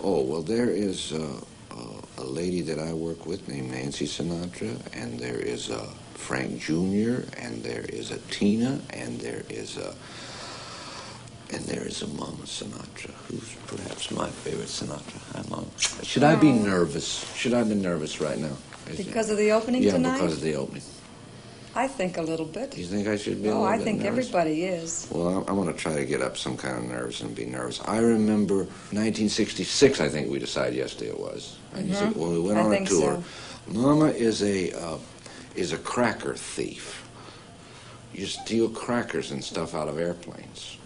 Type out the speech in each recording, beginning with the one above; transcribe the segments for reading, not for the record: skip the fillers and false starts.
Oh, well, there is a lady that I work with named Nancy Sinatra, and there is a Frank Jr., and there is a Tina, and there is a Mama Sinatra, who's perhaps my favorite Sinatra. Should I be nervous? Should I be nervous right now? Because of the opening tonight? Yeah, because of the opening. I think a little bit. You think I should be a little I bit think nervous? everybody is. Well, I'm going to try to get up some kind of nerves and be nervous. I remember 1966, I think we decided yesterday it was. Mm-hmm. When we went on a tour. So. Mama is a cracker thief. You steal crackers and stuff out of airplanes,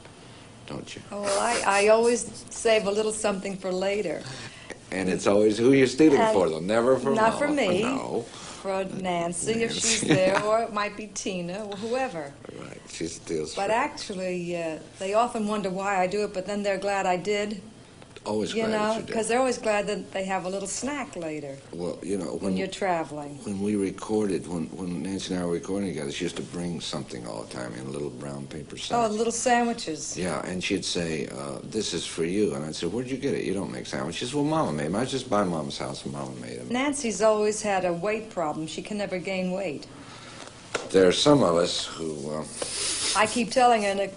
don't you? Oh, well, I always save a little something for later. And it's always who you're stealing for, though. Never for Not Mama. for me. No. For Nancy, if she's there, or it might be Tina, or whoever. Right, she steals. But actually, they often wonder why I do it, but then they're glad I did. Always glad that you did. Because they're always glad that they have a little snack later. Well, when you're traveling. When we recorded, when Nancy and I were recording together, she used to bring something all the time in a little brown paper sack. Oh, little sandwiches. Yeah, and she'd say, "This is for you," and I'd say, "Where'd you get it? You don't make sandwiches." Well, Mama made them. I was just by Mama's house, and Mama made them. Nancy's always had a weight problem. She can never gain weight. There are some of us who. I keep telling her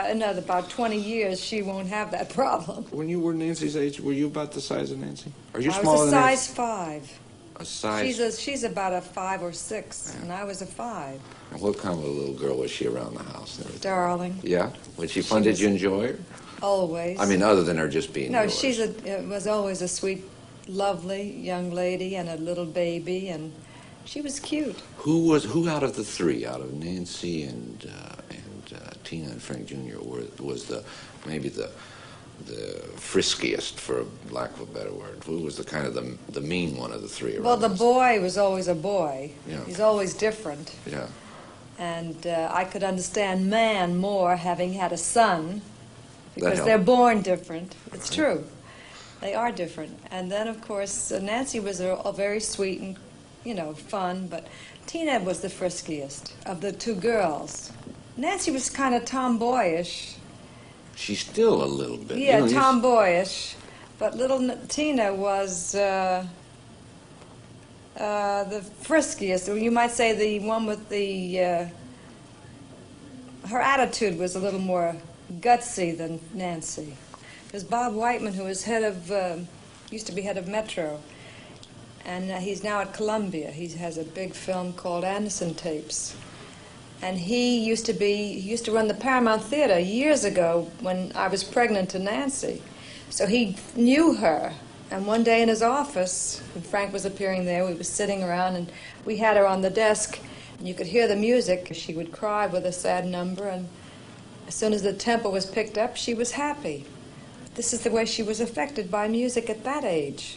in about 20 years she won't have that problem. When you were Nancy's age, were you about the size of Nancy? Are you I smaller was a than size 5. A size? She's about a 5 or 6, and I was a 5. And what kind of a little girl was she around the house? Darling. Yeah? Was she fun? Did you enjoy her? Always. I mean, other than her just being yours. No, was always a sweet, lovely young lady and a little baby, and she was cute. Who out of the three, out of Nancy and Tina and Frank Jr., was maybe the friskiest, for lack of a better word? Who was the kind of the mean one of the three? Well, the boy was always a boy. Yeah. He's always different. Yeah. And I could understand man more having had a son, because That they're helped. born different. It's true. They are different. And then, of course, Nancy was a very sweet and, fun, but Tina was the friskiest of the two girls. Nancy was kind of tomboyish. She's still a little bit. Yeah, tomboyish. But little Tina was the friskiest. You might say the one with the... her attitude was a little more gutsy than Nancy. There's Bob Whiteman, who was used to be head of Metro, and he's now at Columbia. He has a big film called Anderson Tapes. And he used to run the Paramount Theater years ago when I was pregnant to Nancy. So he knew her. And one day in his office, when Frank was appearing there, we were sitting around and we had her on the desk. And you could hear the music. She would cry with a sad number, and as soon as the tempo was picked up, she was happy. This is the way she was affected by music at that age.